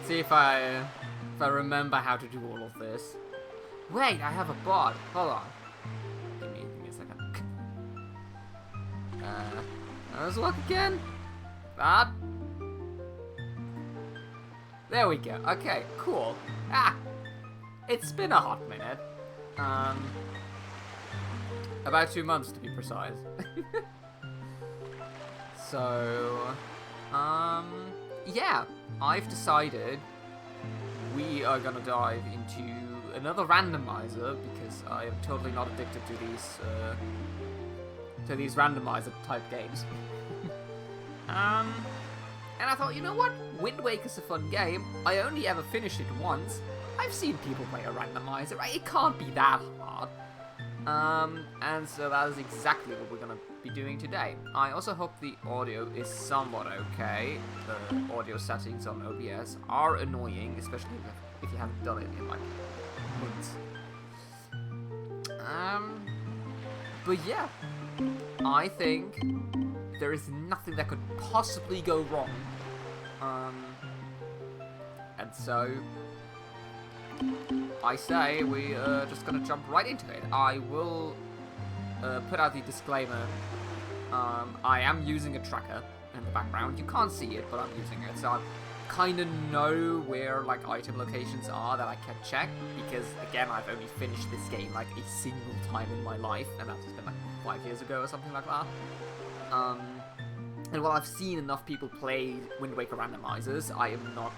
See if I remember how to do all of this. Wait, I have a bot. Hold on. Give me a second. Does it work again? That. There we go. Okay, cool. Ah, it's been a hot minute. About 2 months to be precise. So, yeah, I've decided we are gonna dive into another randomizer because I am totally not addicted to these randomizer type games. And I thought, you know what? Wind Waker's a fun game. I only ever finished it once. I've seen people play a randomizer, right? It can't be that hard. And so that is exactly what we're gonna be doing today. I also hope the audio is somewhat okay. The audio settings on OBS are annoying, especially if you haven't done it in like months. But yeah, I think there is nothing that could possibly go wrong. And so I say we are just gonna jump right into it. I will put out the disclaimer. I am using a tracker in the background. You can't see it, but I'm using it, so I kind of know where like item locations are that I can check. Because again, I've only finished this game like a single time in my life, and that's been like 5 years ago or something like that. And while I've seen enough people play Wind Waker randomizers, I am not,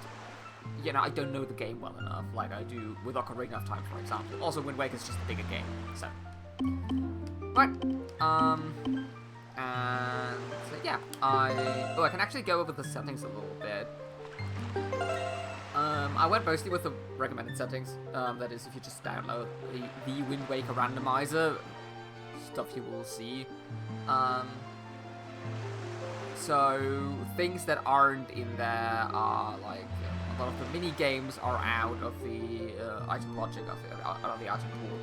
you know, I don't know the game well enough, like I do with Ocarina of Time, for example. Also, Wind Waker's just a bigger game, so. Right, and so yeah, I can actually go over the settings a little bit. I went mostly with the recommended settings, that is, if you just download the Wind Waker randomizer, stuff you will see. So, things that aren't in there are, like, a lot of the mini-games are out of the item logic, out of the item pool.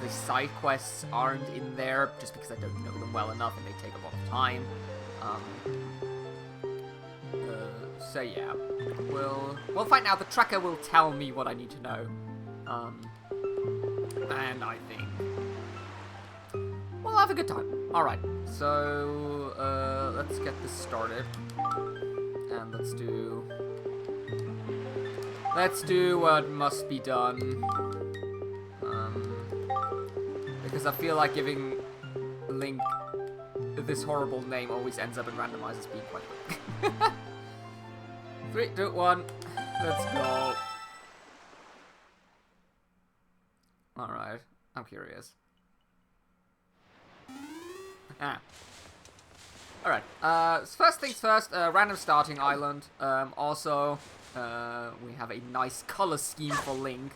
The side quests aren't in there, just because I don't know them well enough and they take a lot of time. So yeah, we'll find out. The tracker will tell me what I need to know. And I think we'll have a good time. Alright, so let's get this started. And let's do what must be done. Because I feel like giving Link this horrible name always ends up in randomizers being quite quick. 3, 2, 1, let's go. Alright, I'm curious. Alright, first things first, random starting island. Also, we have a nice color scheme for Link,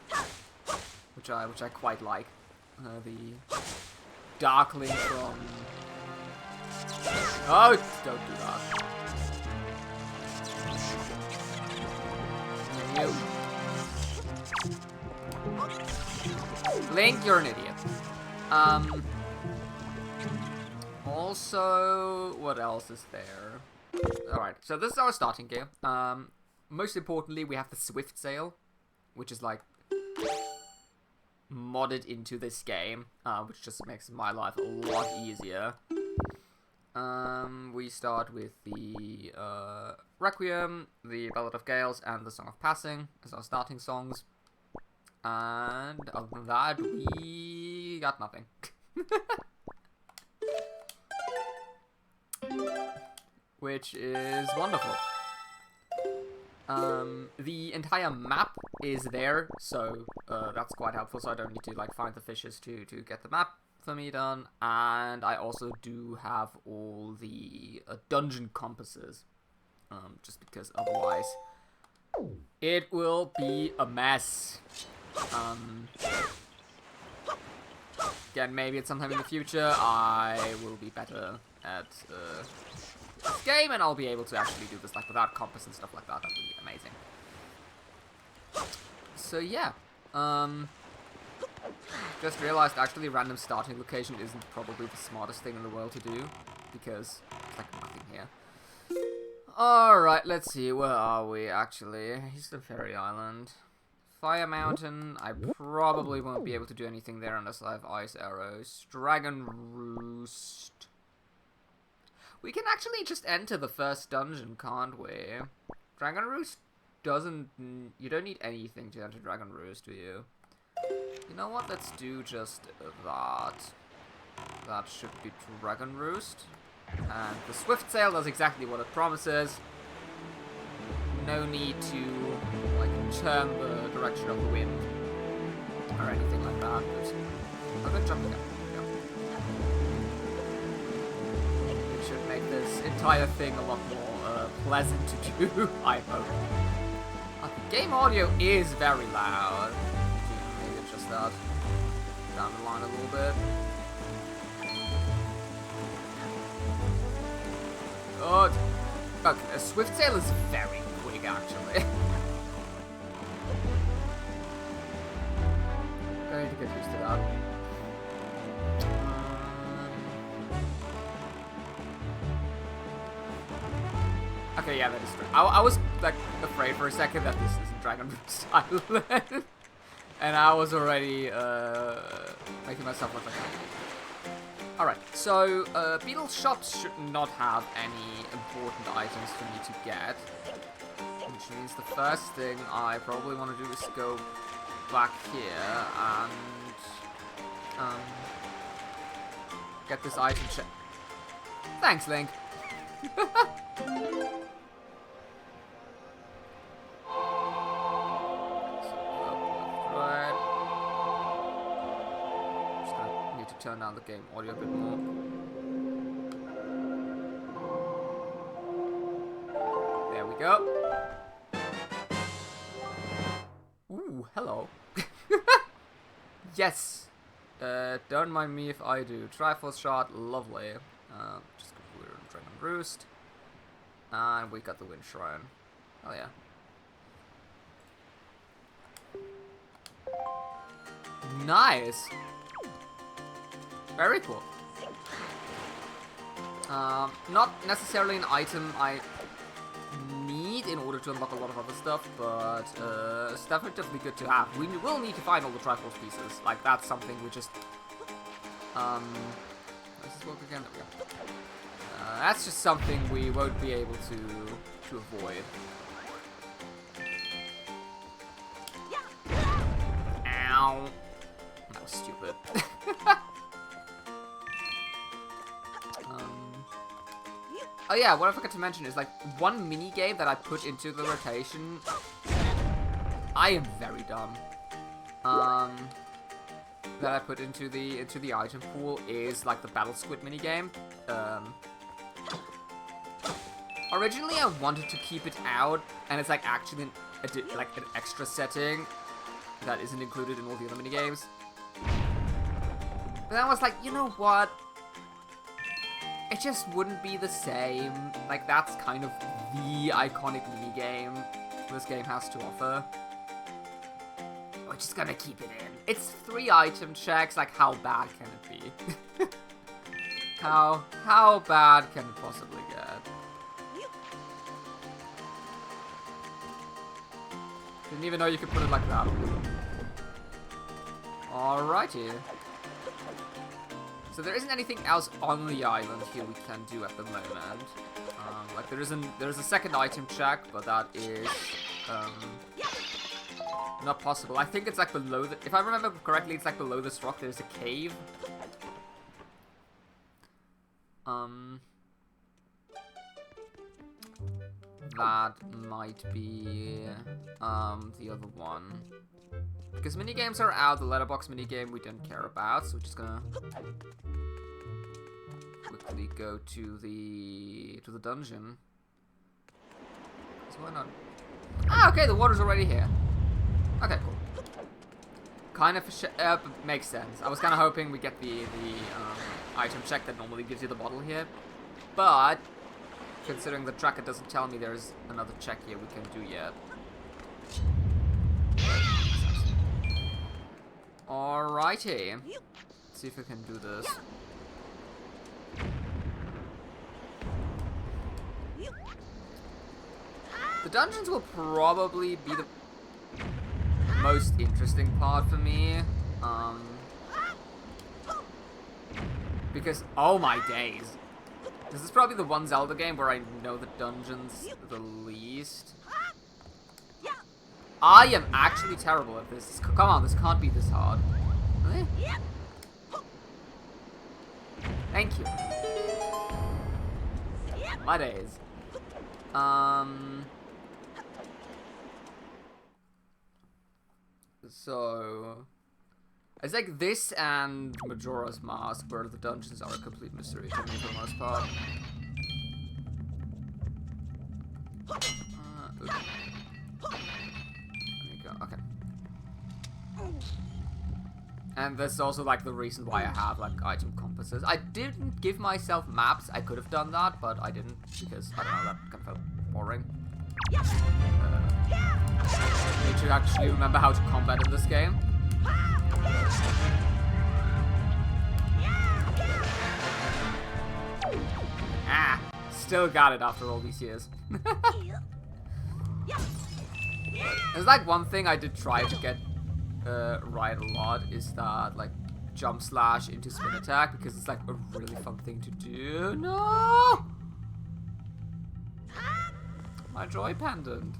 which I quite like. The Dark Link from... Oh, don't do that. Link, you're an idiot. Also, what else is there? Alright, so this is our starting gear. Most importantly, we have the Swift Sail, which is like modded into this game, which just makes my life a lot easier. We start with the Requiem, the Ballad of Gales, and the Song of Passing as our starting songs. And other than that, we got nothing. Which is wonderful. The entire map is there, so that's quite helpful, so I don't need to like find the fishes to get the map for me done. And I also do have all the dungeon compasses, just because otherwise it will be a mess. Again, maybe at some time in the future I will be better at this game, and I'll be able to actually do this like without compass and stuff like that. That would be amazing. So yeah, just realized actually random starting location isn't probably the smartest thing in the world to do, because there's like nothing here. Alright, let's see, where are we actually? Eastern Fairy Island. Fire Mountain, I probably won't be able to do anything there unless I have ice arrows. Dragon Roost. We can actually just enter the first dungeon, can't we? Dragon Roost doesn't... You don't need anything to enter Dragon Roost, do you? You know what, let's do just that. That should be Dragon Roost. And the Swift Sail does exactly what it promises. No need to, like, turn the direction of the wind. Or anything like that. I'm gonna jump again. It should make this entire thing a lot more pleasant to do, I hope. Game audio is very loud. Maybe adjust that down the line a little bit. Good. Okay, a Swift Sail is very quick, actually. I need to get used to that. Okay, yeah, that is true. I was, like, afraid for a second that this isn't Dragon Roost Island. And I was already, making myself look like that. Alright, so, Beetle shops should not have any important items for me to get. Which means the first thing I probably want to do is go back here and, get this item check. Thanks, Link. Turn down the game audio a bit more. There we go. Ooh, hello. Yes. Don't mind me if I do. Triforce shot, lovely. Just go through Dragon Roost. And we got the Wind Shrine. Oh yeah. Nice. Very cool. Not necessarily an item I need in order to unlock a lot of other stuff, but it's definitely good to have. We will need to find all the Triforce pieces. Like, that's something we just... Does this work again? There we go. That's just something we won't be able to avoid. Ow. That was stupid. Oh yeah, what I forgot to mention is, like, one mini game that I put into the rotation. I am very dumb. That I put into the item pool is like the Battle Squid mini game. Originally I wanted to keep it out, and it's like actually an extra setting that isn't included in all the other mini games. But then I was like, you know what? It just wouldn't be the same. Like, that's kind of the iconic minigame this game has to offer. We're just gonna keep it in. It's 3 item checks, like, how bad can it be? How bad can it possibly get? Didn't even know you could put it like that. Alrighty. So there isn't anything else on the island here we can do at the moment. Like there is a second item check, but that is not possible. I think it's like below the... If I remember correctly, it's like below this rock there's a cave. That might be the other one. Because minigames are out, the letterbox minigame we don't care about, so we're just gonna quickly go to the dungeon. So why not? Ah, okay, the water's already here. Okay, cool. Kind of makes sense. I was kind of hoping we get the item check that normally gives you the bottle here, but considering the tracker doesn't tell me there's another check here we can do yet. Alrighty. Let's see if we can do this. The dungeons will probably be the most interesting part for me. Because, oh my days. This is probably the one Zelda game where I know the dungeons the least. I am actually terrible at this. Come on, this can't be this hard. Really? Thank you. My days. So... It's like this and Majora's Mask, where the dungeons are a complete mystery to me for the most part. There we go, okay. And that's also like the reason why I have like item compasses. I didn't give myself maps. I could have done that, but I didn't because I don't know, that kind of felt boring. I need to actually remember how to combat in this game. Ah, still got it after all these years. There's like one thing I did try to get right a lot is that like jump slash into spin attack because it's like a really fun thing to do. No! My joy pendant.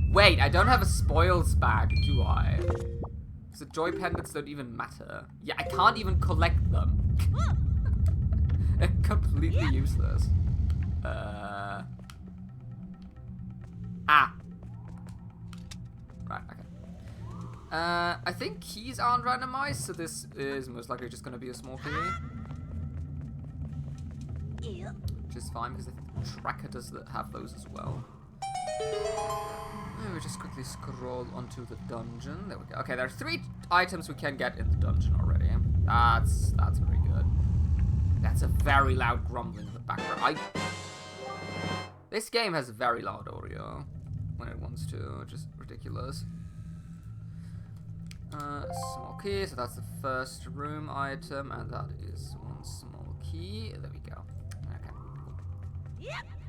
Wait, I don't have a spoils bag, do I? So joy pendants don't even matter. Yeah, I can't even collect them. They're completely useless. Right, okay. I think keys aren't randomized, so this is most likely just gonna be a small key. Which is fine, because I think the tracker does have those as well. Let me just quickly scroll onto the dungeon. There we go. Okay, there are 3 items we can get in the dungeon already. That's very good. That's a very loud grumbling in the background. This game has very loud audio when it wants to, just ridiculous. Small key, so that's the first room item, and that is 1 small key. There we go. Okay, cool.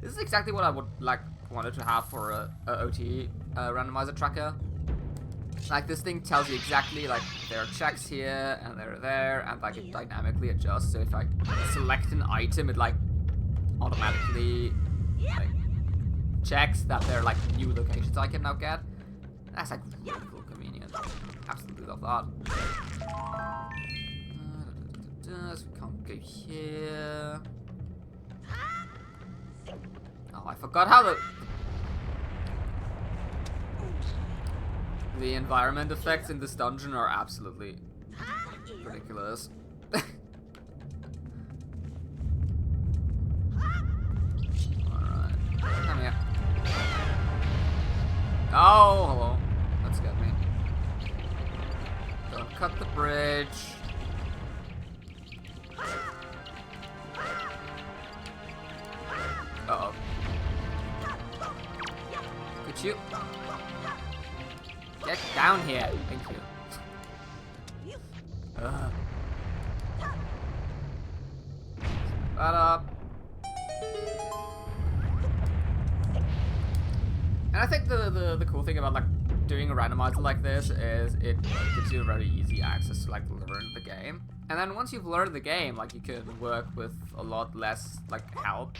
This is exactly what I wanted to have for a OT randomizer tracker. Like this thing tells you exactly like there are checks here and they're there, and like it dynamically adjusts. So if I select an item, it like automatically like checks that there are like new locations I can now get. That's like really cool, convenient. Absolutely love that. So we can't go here. Oh, I forgot how the environment effects in this dungeon are absolutely ridiculous. Alright. Come here. Oh, hello. That's got me. Don't cut the bridge. Uh-oh. Could you... Get down here. Thank you. That up. And I think the cool thing about like doing a randomizer like this is it gives you very easy access to like learn the game. And then once you've learned the game, like you can work with a lot less like help.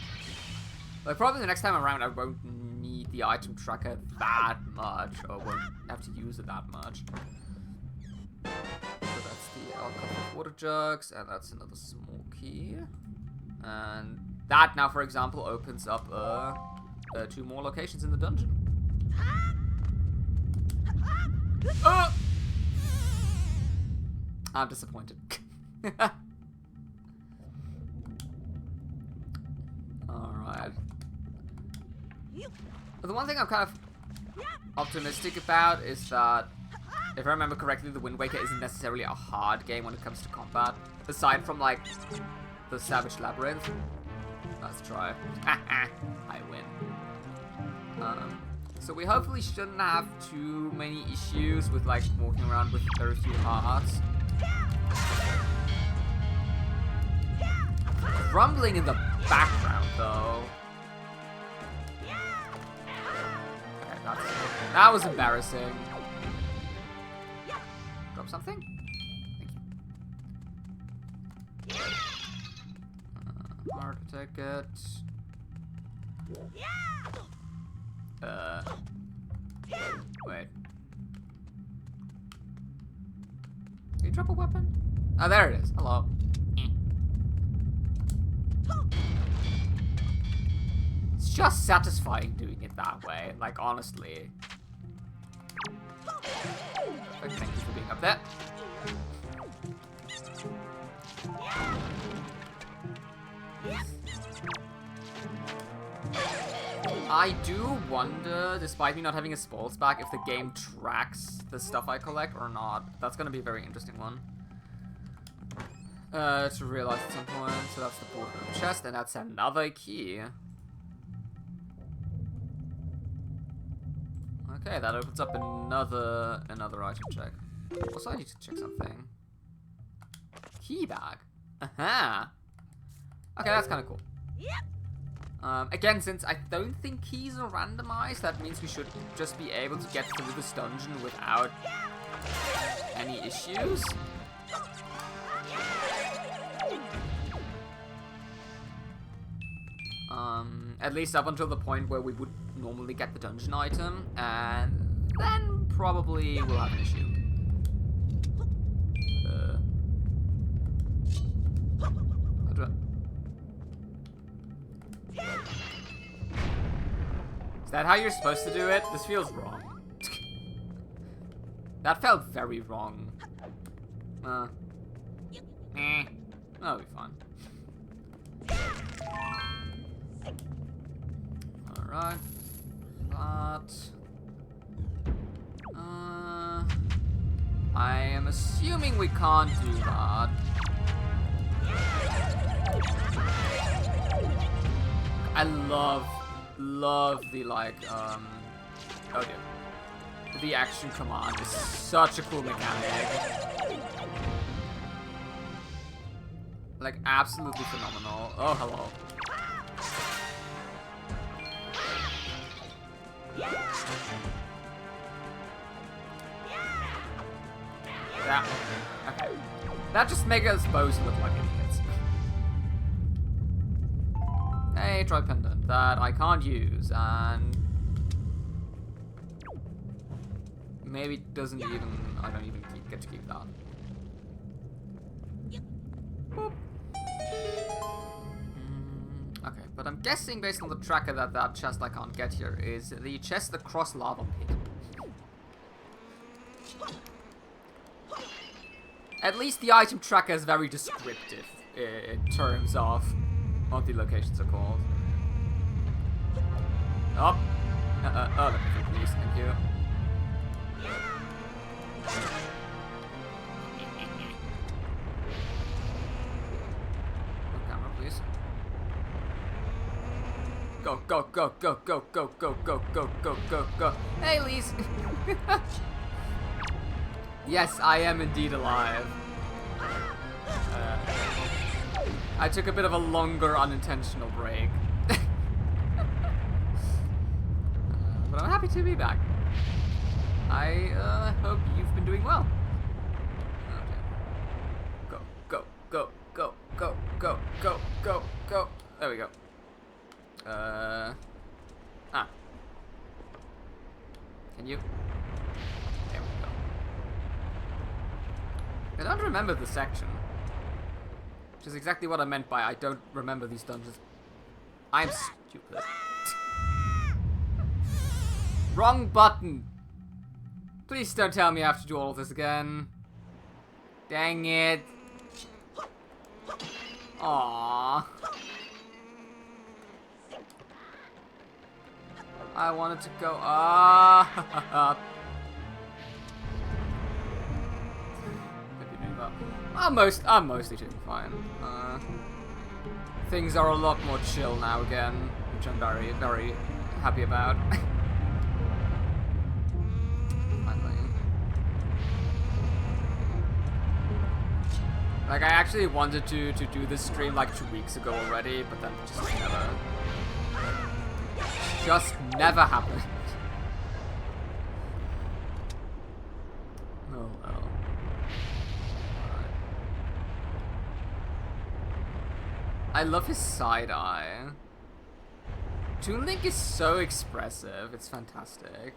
Like probably the next time around I won't need the item tracker that much, or won't have to use it that much. So that's the alcohol water jugs, and that's another small key. And that now, for example, opens up 2 more locations in the dungeon. I'm disappointed. Alright. But the one thing I'm kind of optimistic about is that, if I remember correctly, the Wind Waker isn't necessarily a hard game when it comes to combat. Aside from, like, the Savage Labyrinth. Let's try. I win. So we hopefully shouldn't have too many issues with, like, walking around with very few hearts. Rumbling in the background, though. That was embarrassing. Drop something? Thank you. Hard ticket. Wait. Can you drop a weapon? Oh, there it is. Hello. It's just satisfying doing it that way, like, honestly. Perfect, thank you for being up there. I do wonder, despite me not having a spalls back, if the game tracks the stuff I collect or not. That's gonna be a very interesting one. To realize at some point. So that's the boardroom chest, and that's another key. Okay, that opens up another item check. Also, I need to check something. Key bag. Aha. Okay, that's kind of cool. Again, since I don't think keys are randomized, that means we should just be able to get through this dungeon without any issues. At least up until the point where we would normally get the dungeon item, and then probably we'll have an issue. Is that how you're supposed to do it? This feels wrong. That felt very wrong. That'll be fun. Alright. I am assuming we can't do that. I love the, like, oh dear. The action command is such a cool mechanic. Like, absolutely phenomenal. Oh, hello. That, okay. That just makes us both look like idiots. Hey, try pendant that I can't use, and maybe doesn't even, I don't even get to keep that. Boop. Okay, but I'm guessing based on the tracker that chest I can't get here is the chest across lava pit. At least the item tracker is very descriptive in terms of what the locations are called. Oh, let me think, please, thank you. Oh, camera, please. Go, go, go, go, go, go, go, go, go, go, go, go. Hey, Lise! Yes, I am indeed alive. I took a bit of a longer unintentional break. But I'm happy to be back. I hope you've been doing well. Okay. Go, go, go, go, go, go, go, go, go. There we go. Can you? There we go. I don't remember the section. Which is exactly what I meant by I don't remember these dungeons. I'm stupid. Wrong button! Please don't tell me I have to do all of this again. Dang it. Aww. I wanted to go up. I'm mostly doing fine. Things are a lot more chill now again, which I'm very, very happy about. Finally. Like, I actually wanted to do this stream like 2 weeks ago already, but then just never happened. I love his side eye. Toon Link is so expressive. It's fantastic.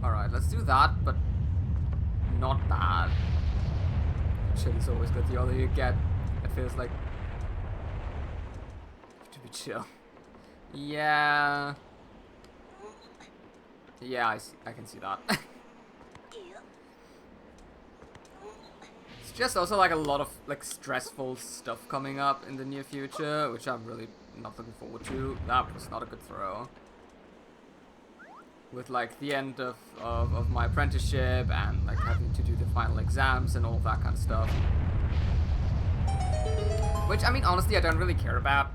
Alright, let's do that, but not bad. Chill is always good. The older you get, it feels like to be chill. Yeah. Yeah, I can see that. It's just also like a lot of like stressful stuff coming up in the near future, which I'm really not looking forward to. That was not a good throw. With like the end of my apprenticeship and like having to do the final exams and all that kind of stuff. Which, I mean, honestly, I don't really care about.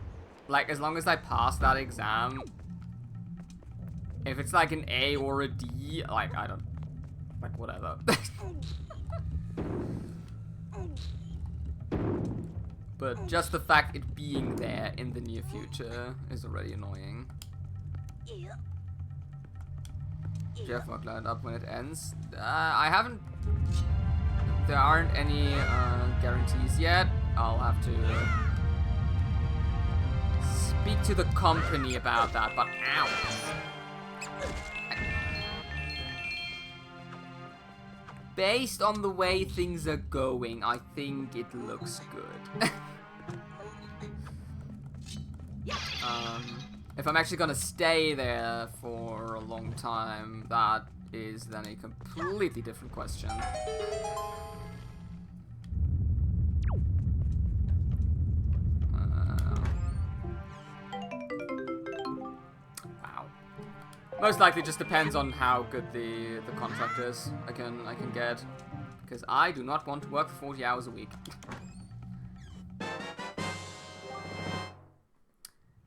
Like, as long as I pass that exam, if it's like an A or a D, like, I don't, like, whatever. But just the fact it being there in the near future is already annoying. Jeff work lined up when it ends. I haven't. There aren't any guarantees yet. I'll have to speak to the company about that. But ow! Based on the way things are going, I think it looks good. If I'm actually gonna stay there for a long time, that is then a completely different question. Wow. Most likely just depends on how good the contract is I can get, because I do not want to work 40 hours a week.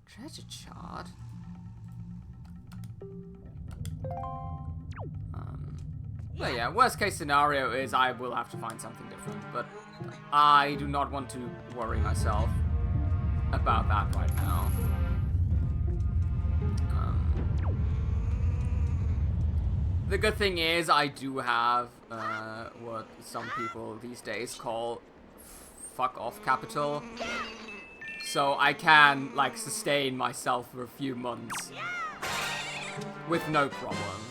Treasure chart. But yeah, worst case scenario is I will have to find something different, but I do not want to worry myself about that right now. The good thing is I do have what some people these days call fuck off capital. So I can, like, sustain myself for a few months with no problem.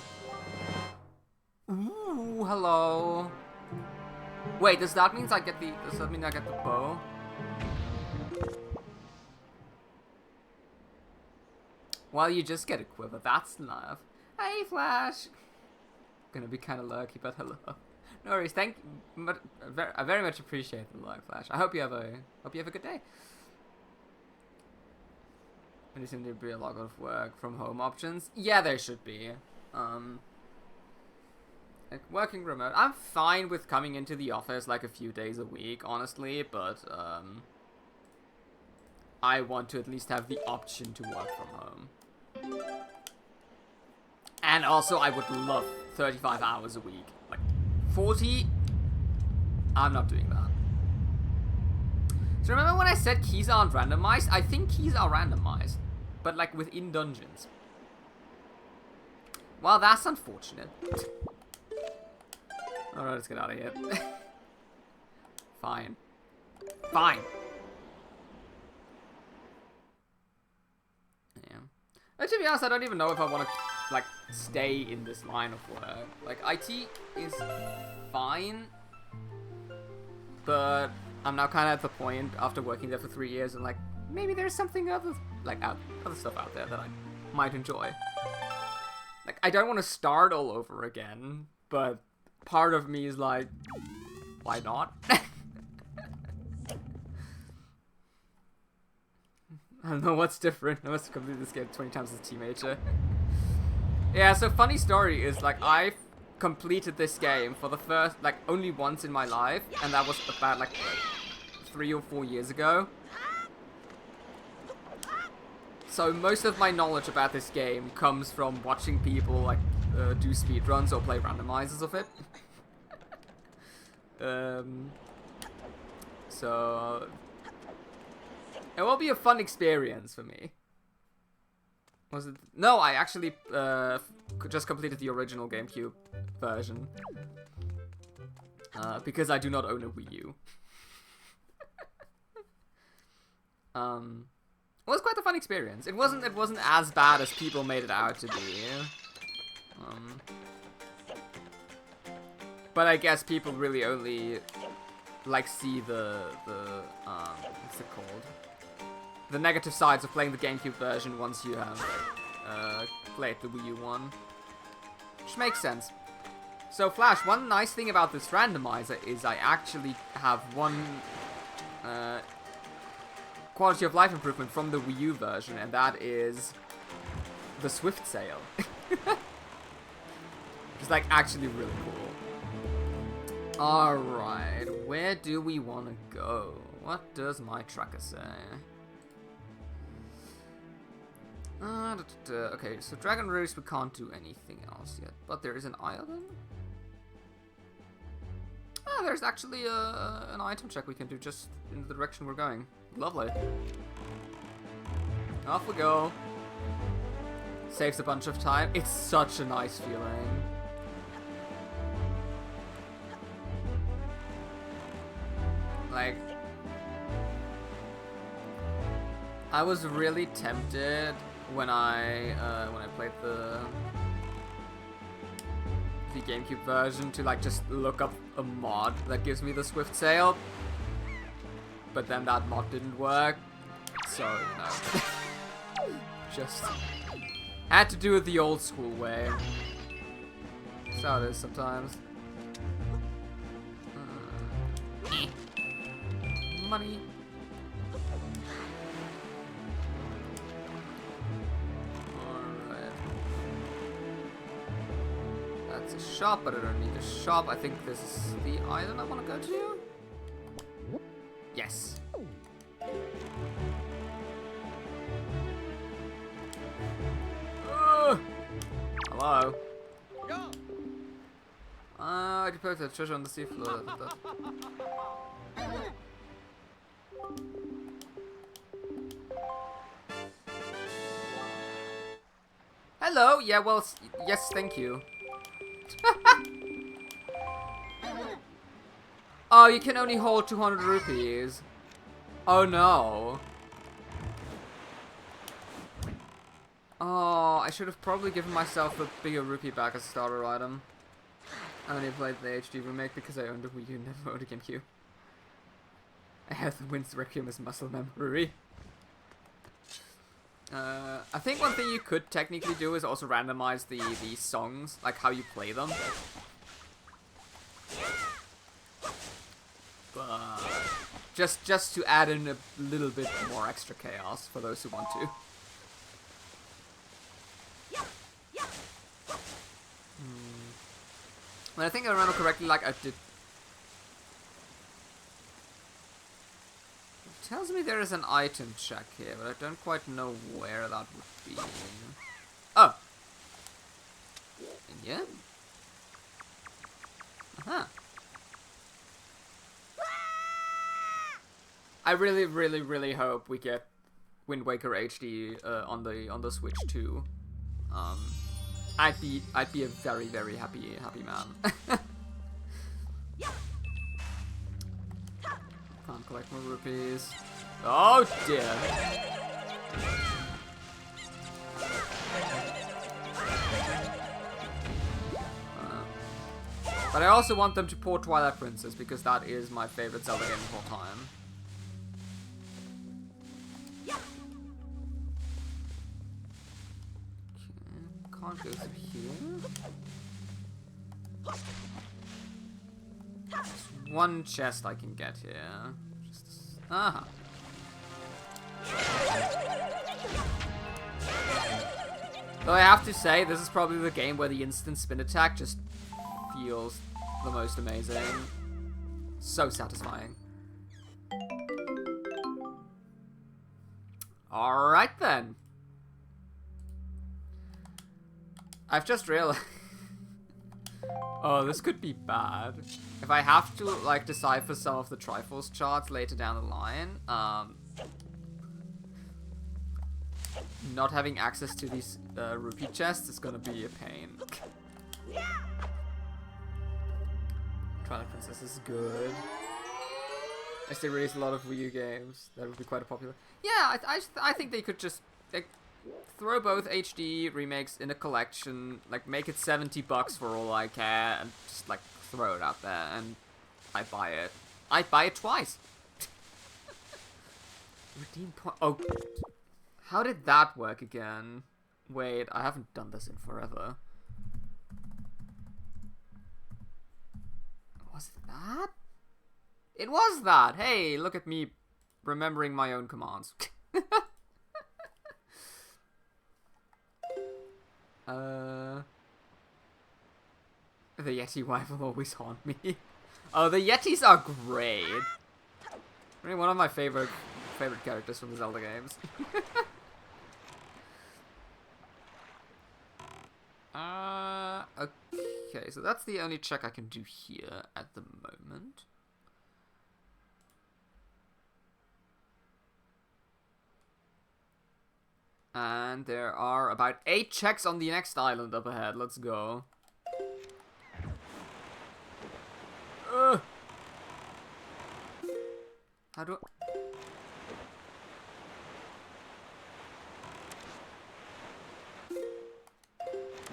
Ooh, hello. Wait, does that mean I get the bow? Well, you just get a quiver. That's enough. Hey, Flash. Gonna be kind of lurky, but hello. No worries. Thank you. I very much appreciate the lurk, Flash. I hope you have a good day. There seem to be a lot of work from home options. Yeah, there should be. Like working remote. I'm fine with coming into the office like a few days a week, honestly, but I want to at least have the option to work from home. And also, I would love 35 hours a week. Like 40, I'm not doing that. So remember when I said keys aren't randomized? I think keys are randomized, but like within dungeons. Well, that's unfortunate. Alright, let's get out of here. Fine. Fine. Yeah. But to be honest, I don't even know if I want to, like, stay in this line of work. Like, IT is fine, but I'm now kind of at the point after working there for 3 years and like maybe there's something other other stuff out there that I might enjoy. Like I don't want to start all over again, but part of me is like, why not? I don't know what's different. I must have completed this game 20 times as a teenager. Yeah, so funny story is like I've completed this game for the first, like, only once in my life, and that was about, like, 3 or 4 years ago. So most of my knowledge about this game comes from watching people, like, do speedruns or play randomizers of it. So it will be a fun experience for me. Was it? No, I actually just completed the original Gamecube version. Because I do not own a Wii U. It was quite a fun experience. It wasn't as bad as people made it out to be. But I guess people really only like see the what's it called? The negative sides of playing the GameCube version once you have played the Wii U one. Which makes sense. So Flash, one nice thing about this randomizer is I actually have one quality of life improvement from the Wii U version, and that is the Swift Sail. It's like actually really cool. Alright, where do we want to go? What does my tracker say? Okay, so Dragon Roost, we can't do anything else yet, but there is an island? Ah, there's actually an item check we can do just in the direction we're going. Lovely. Off we go. Saves a bunch of time. It's such a nice feeling. Like, I was really tempted when I played the GameCube version to like just look up a mod that gives me the Swift Sail, but then that mod didn't work, so no. Just had to do it the old school way. That's how it is sometimes. Money. Alright. That's a shop, but I don't need a shop. I think this is the island I want to go to. Yes. Hello. I deposited the treasure on the seafloor. Hello. Yeah. Well. Yes. Thank you. Oh, you can only hold 200 rupees. Oh no. Oh, I should have probably given myself a bigger rupee back as a starter item. I only played the HD remake because I owned a Wii U and never owned a GameCube. I have the Winds Requiem as muscle memory. I think one thing you could technically do is also randomize the songs, like how you play them. But just to add in a little bit more extra chaos for those who want to. When I think I remember correctly, like I did. It tells me there is an item check here, but I don't quite know where that would be. Oh! And yeah? Uh-huh. I really, really, really hope we get Wind Waker HD on the Switch too. I'd be a very, very happy man. Can't collect more rupees. Oh dear. But I also want them to port Twilight Princess because that is my favorite Zelda game of all time. Can't go through here. There's one chest I can get here. Aha. Though I have to say, this is probably the game where the instant spin attack just feels the most amazing. So satisfying. Alright then. I've just realized... Oh, this could be bad. If I have to, like, decipher some of the Triforce charts later down the line, not having access to these rupee chests is gonna be a pain. Twilight Princess is good. If they release a lot of Wii U games, that would be quite popular. Yeah, I think they could just like throw both HD remakes in a collection, like make it $70 for all I care, and just like throw it out there, and I buy it. I buy it twice. Redeem point. Oh, how did that work again? Wait, I haven't done this in forever. Was it that? It was that! Hey, look at me remembering my own commands. The Yeti wife will always haunt me. Oh, the Yetis are great. Really one of my favorite characters from the Zelda games. Okay, so that's the only check I can do here at the moment. And there are about 8 checks on the next island up ahead. Let's go. How do I...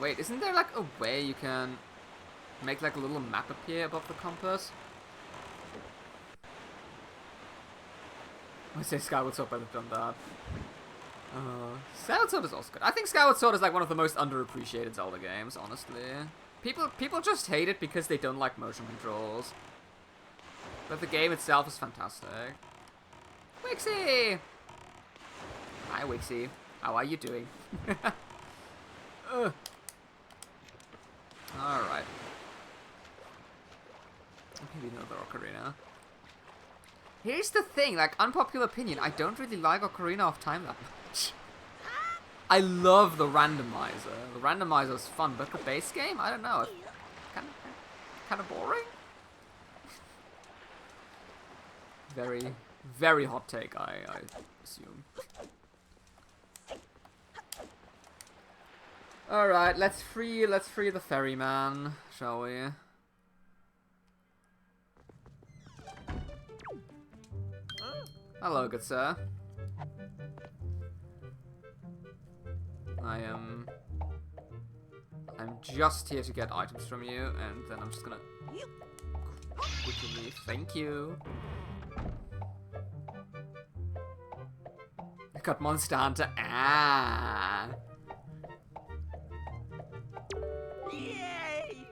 Wait, isn't there like a way you can make like a little map appear above the compass? I say Skyward Sword better have done that. Skyward Sword is also good. I think Skyward Sword is like one of the most underappreciated Zelda games, honestly. People just hate it because they don't like motion controls. But the game itself is fantastic. Wixie! Hi, Wixie. How are you doing? Alright. Maybe another Ocarina. Here's the thing, like, unpopular opinion, I don't really like Ocarina of Time that much. I love the Randomizer. The Randomizer is fun, but the base game, I don't know. Kind of boring? Very, very hot take, I assume. Alright, let's free the ferryman, shall we? Hello, good sir. I'm just here to get items from you, and then I'm just gonna quickly leave. Thank you. I got Monster Hunter. Ah. Yay!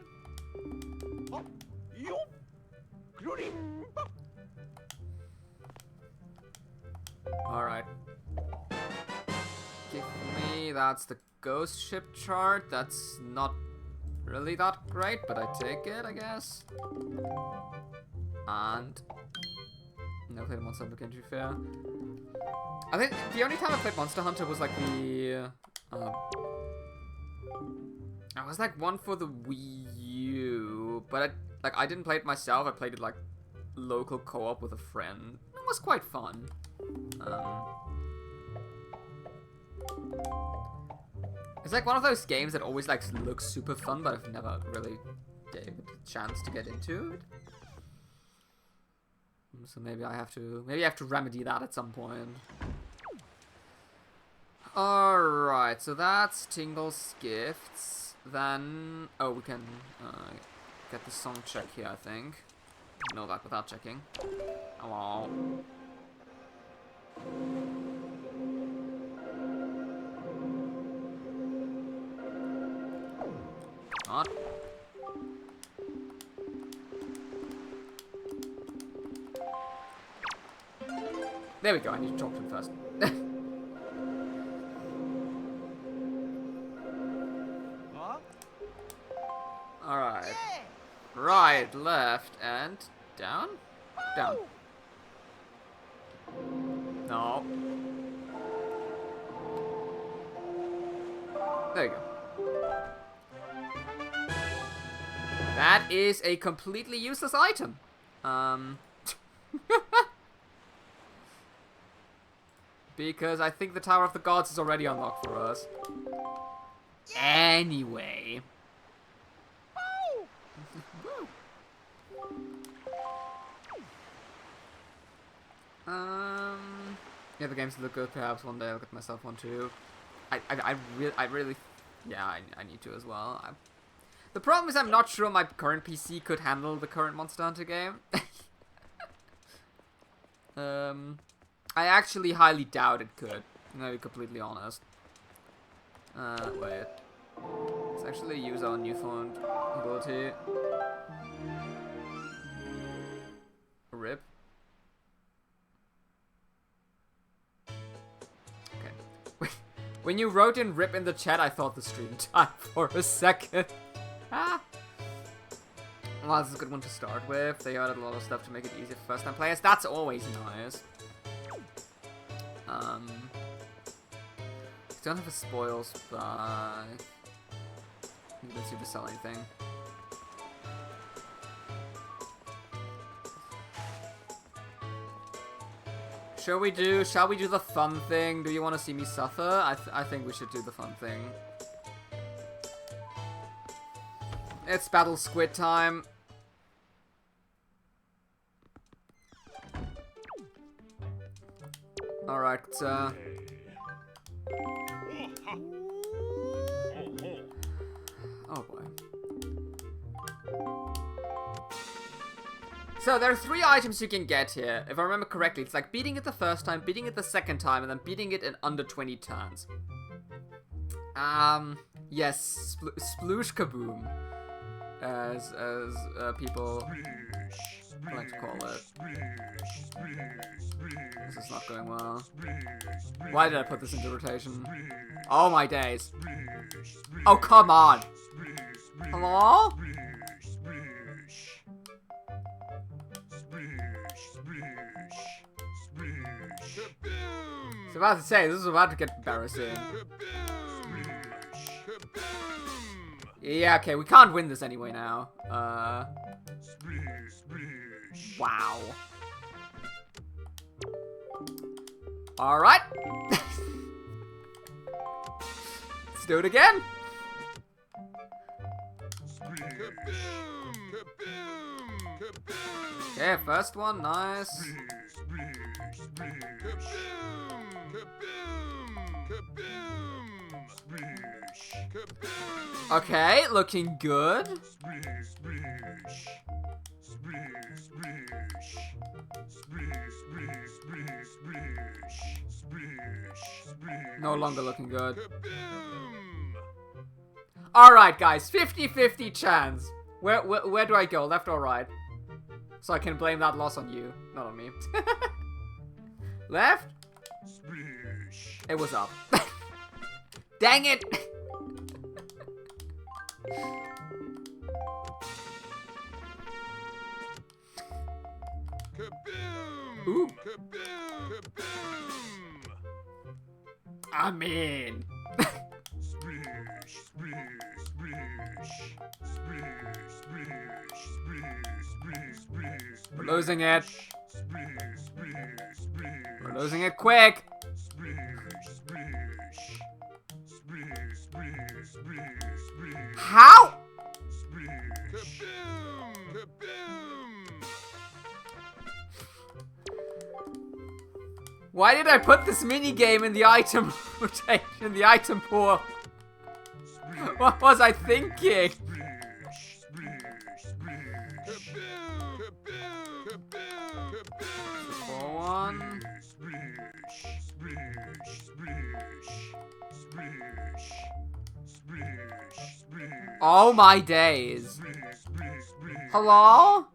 Alright. Give me... That's the ghost ship chart. That's not really that great, but I take it, I guess. And... Never played Monster Hunter again, to be fair. I think the only time I played Monster Hunter was like the... I was like one for the Wii U, but I didn't play it myself. I played it like local co-op with a friend. It was quite fun. It's like one of those games that always like looks super fun, but I've never really gave it a chance to get into it. So maybe I have to remedy that at some point. Alright, so that's Tingle's gifts. Then, oh, we can get the song check here, I think. Know that without checking. Hello. What? There we go, I need to talk to him first. Alright. Right, left, and down? Down. No. There you go. That is a completely useless item. Because I think the Tower of the Gods is already unlocked for us. Anyway. Yeah, the games look good. Perhaps one day I'll get myself one too. I really, yeah, I need to as well. The problem is I'm not sure my current PC could handle the current Monster Hunter game. I actually highly doubt it could. I'm gonna be completely honest. Wait. Let's actually use our newfound ability. RIP. Okay. When you wrote in RIP in the chat, I thought the stream died for a second. Ah. Well, this is a good one to start with. They added a lot of stuff to make it easier for first-time players. That's always nice. Don't have a spoils, but let's see if we sell anything. Shall we do the fun thing? Do you want to see me suffer? I think we should do the fun thing. It's battle squid time. Alright, oh boy. So there are 3 items you can get here. If I remember correctly, it's like beating it the first time, beating it the second time, and then beating it in under 20 turns. Yes, sploosh kaboom, as people like to call it. This is not going well. Why did I put this into rotation? Oh my days. Oh, come on. Hello? I was about to say, this is about to get embarrassing. Yeah, okay, we can't win this anyway now. Wow. Alright. Let's do it again. Okay, first one, nice. Okay, looking good. No longer looking good. Alright, guys, 50-50 chance. Where do I go, left or right? So I can blame that loss on you, not on me. Left? It was up. Dang it! Ooh. I mean. We're losing it. We're losing it quick. How? Why did I put this mini game in the item rotation, the item pool? What was I thinking? One. Oh my days. Hello?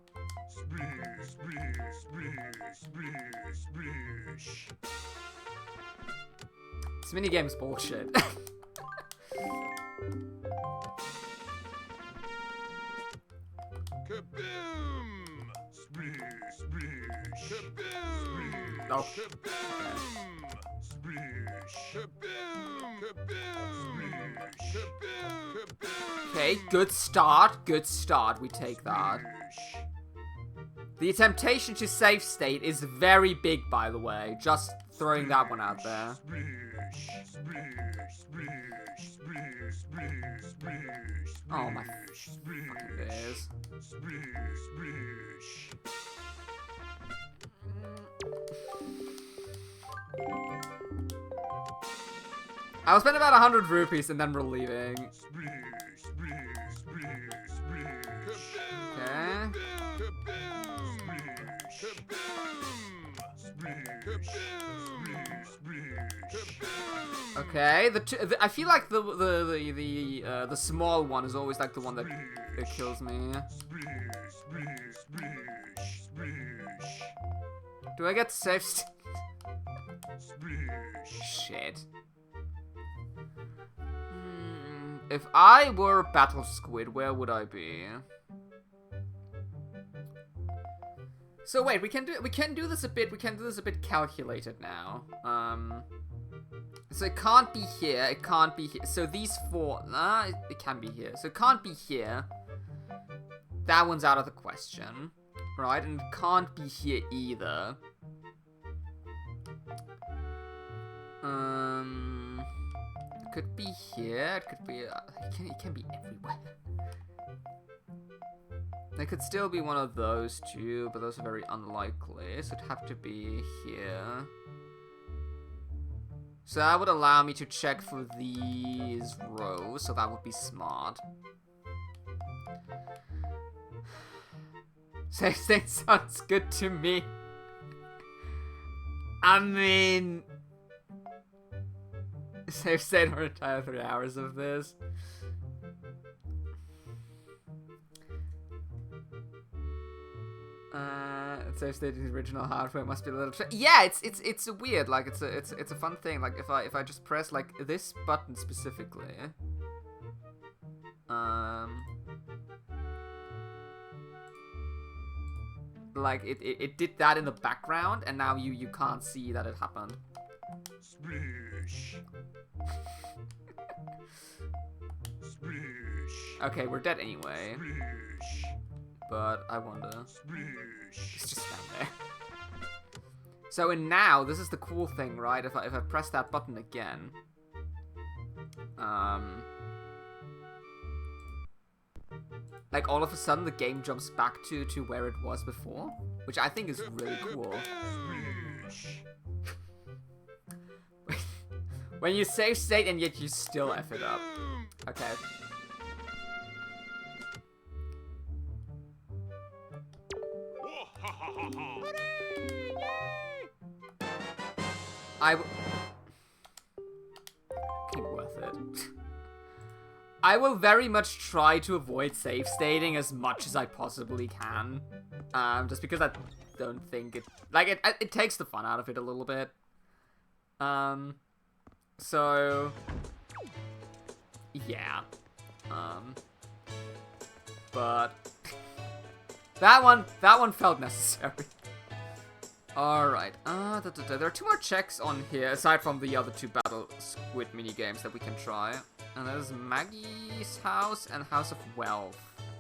This minigame's bullshit. Oh. Okay, good start, good start. We take that. The temptation to save state is very big, by the way. Just throwing that one out there. Oh my fucking days. I'll spend about 100 rupees and then we're leaving. Okay. Okay, I feel like the small one is always like the one that kills me. Do I get to save Shit. If I were Battle Squid, where would I be? So wait, we can do this a bit calculated now. So it can't be here, it can't be here. So these four, it can be here. So it can't be here. That one's out of the question, right? And it can't be here either. It could be here. It could be. It can be everywhere. It could still be one of those two, but those are very unlikely. So it'd have to be here. So that would allow me to check for these rows, so that would be smart. Save state sounds good to me. I mean... Save state or entire 3 hours of this. Save state in the original hardware must be a little. Yeah, it's weird. Like it's a fun thing. Like if I just press like this button specifically, like it did that in the background, and now you can't see that it happened. Okay, we're dead anyway. But I wonder. It's just down there. So in now, this is the cool thing, right? If I press that button again, like all of a sudden the game jumps back to where it was before, which I think is really cool. When you save state and yet you still F it up. Okay. Okay, worth it. I will very much try to avoid save stating as much as I possibly can. Just because I don't think it... Like, it takes the fun out of it a little bit. So... Yeah. But... That one felt necessary. Alright, there are 2 more checks on here, aside from the other 2 Battle Squid minigames that we can try. And there's Maggie's house and House of Wealth.